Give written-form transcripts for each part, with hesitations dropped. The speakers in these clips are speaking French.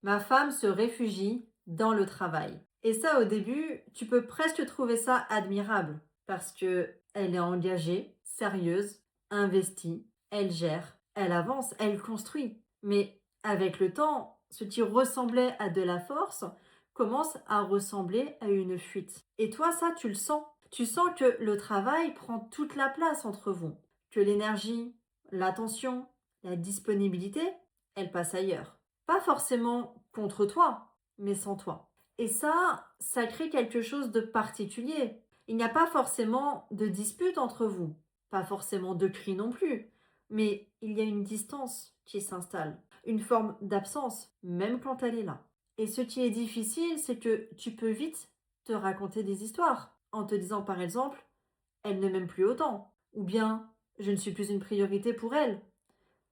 Ma femme se réfugie dans le travail. Et ça, au début, tu peux presque trouver ça admirable parce que elle est engagée, sérieuse, investie, elle gère, elle avance, elle construit. Mais avec le temps, ce qui ressemblait à de la force commence à ressembler à une fuite. Et toi, ça, tu le sens. Tu sens que le travail prend toute la place entre vous, que l'énergie, l'attention, la disponibilité, elle passe ailleurs. Pas forcément contre toi, mais sans toi. Et ça crée quelque chose de particulier. Il n'y a pas forcément de dispute entre vous, pas forcément de cris non plus, mais il y a une distance qui s'installe, une forme d'absence, même quand elle est là. Et ce qui est difficile, c'est que tu peux vite te raconter des histoires, en te disant par exemple, elle ne m'aime plus autant, ou bien je ne suis plus une priorité pour elle,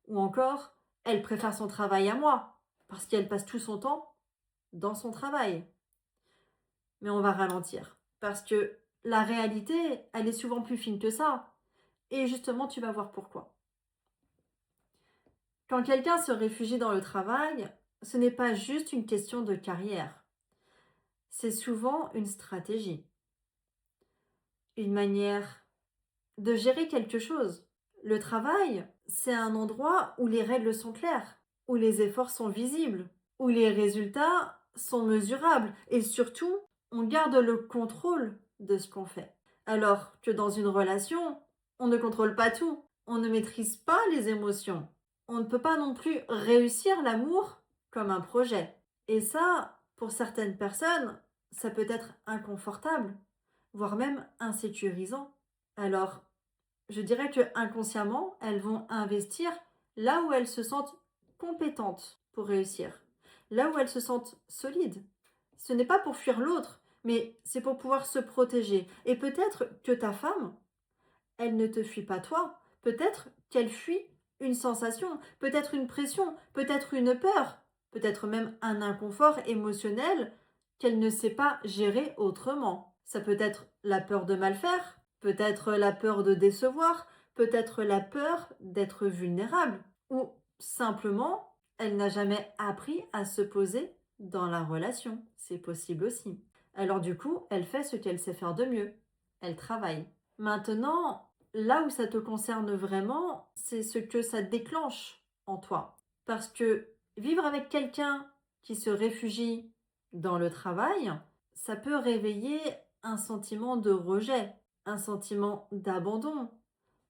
ou encore elle préfère son travail à moi, parce qu'elle passe tout son temps dans son travail. Mais on va ralentir, parce que la réalité, elle est souvent plus fine que ça. Et justement, tu vas voir pourquoi. Quand quelqu'un se réfugie dans le travail, ce n'est pas juste une question de carrière. C'est souvent une stratégie, une manière de gérer quelque chose. Le travail, c'est un endroit où les règles sont claires, où les efforts sont visibles, où les résultats sont mesurables et surtout, on garde le contrôle de ce qu'on fait. Alors que dans une relation, on ne contrôle pas tout, on ne maîtrise pas les émotions, on ne peut pas non plus réussir l'amour comme un projet. Et ça, pour certaines personnes, ça peut être inconfortable, voire même insécurisant. Alors, je dirais que inconsciemment, elles vont investir là où elles se sentent compétentes pour réussir, là où elles se sentent solides. Ce n'est pas pour fuir l'autre, mais c'est pour pouvoir se protéger. Et peut-être que ta femme, elle ne te fuit pas toi, peut-être qu'elle fuit une sensation, peut-être une pression, peut-être une peur, peut-être même un inconfort émotionnel qu'elle ne sait pas gérer autrement. Ça peut être la peur de mal faire, peut-être la peur de décevoir, peut-être la peur d'être vulnérable, ou simplement elle n'a jamais appris à se poser dans la relation. C'est possible aussi. Alors du coup, elle fait ce qu'elle sait faire de mieux. Elle travaille. Maintenant, là où ça te concerne vraiment, c'est ce que ça déclenche en toi. Parce que vivre avec quelqu'un qui se réfugie dans le travail, ça peut réveiller un sentiment de rejet, un sentiment d'abandon,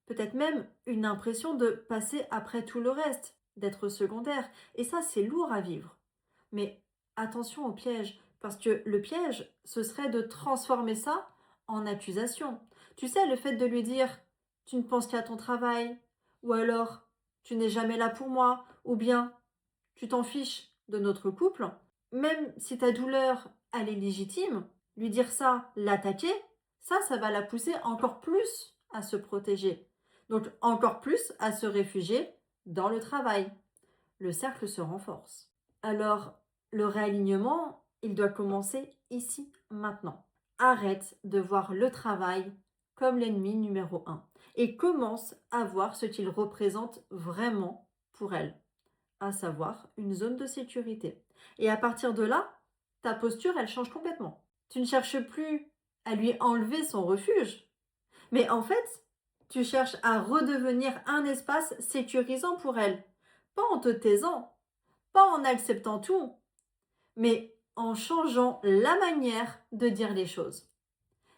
peut-être même une impression de passer après tout le reste, d'être secondaire. Et ça, c'est lourd à vivre. Mais attention au piège, parce que le piège, ce serait de transformer ça en accusation. Tu sais, le fait de lui dire tu ne penses qu'à ton travail, ou alors tu n'es jamais là pour moi, ou bien tu t'en fiches de notre couple, même si ta douleur, elle est légitime, lui dire ça, l'attaquer, ça va la pousser encore plus à se protéger. Donc encore plus à se réfugier dans le travail. Le cercle se renforce. Alors, le réalignement, il doit commencer ici, maintenant. Arrête de voir le travail comme l'ennemi numéro un et commence à voir ce qu'il représente vraiment pour elle, à savoir une zone de sécurité. Et à partir de là, ta posture, elle change complètement. Tu ne cherches plus à lui enlever son refuge, mais en fait, tu cherches à redevenir un espace sécurisant pour elle. Pas en te taisant, pas en acceptant tout, mais en changeant la manière de dire les choses.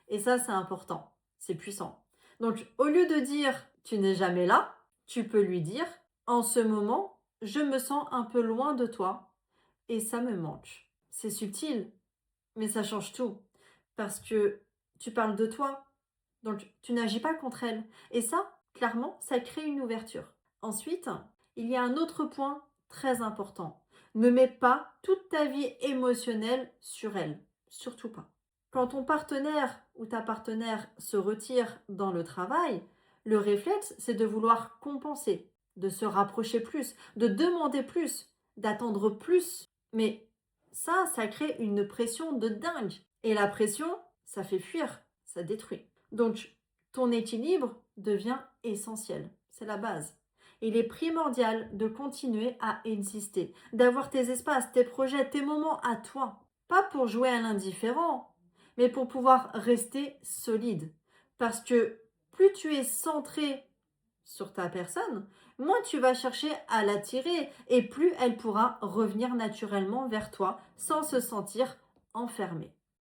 Et ça, c'est important, c'est puissant. Donc, au lieu de dire tu n'es jamais là, tu peux lui dire en ce moment, je me sens un peu loin de toi et ça me manque. C'est subtil, mais ça change tout. Parce que tu parles de toi, donc tu n'agis pas contre elle. Et ça, clairement, ça crée une ouverture. Ensuite, il y a un autre point très important. Ne mets pas toute ta vie émotionnelle sur elle. Surtout pas. Quand ton partenaire ou ta partenaire se retire dans le travail, le réflexe, c'est de vouloir compenser, de se rapprocher plus, de demander plus, d'attendre plus. Mais ça crée une pression de dingue. Et la pression, ça fait fuir, ça détruit. Donc, ton équilibre devient essentiel. C'est la base. Il est primordial de continuer à exister, d'avoir tes espaces, tes projets, tes moments à toi. Pas pour jouer à l'indifférent, mais pour pouvoir rester solide. Parce que plus tu es centré sur ta personne, moins tu vas chercher à l'attirer et plus elle pourra revenir naturellement vers toi sans se sentir enfermée.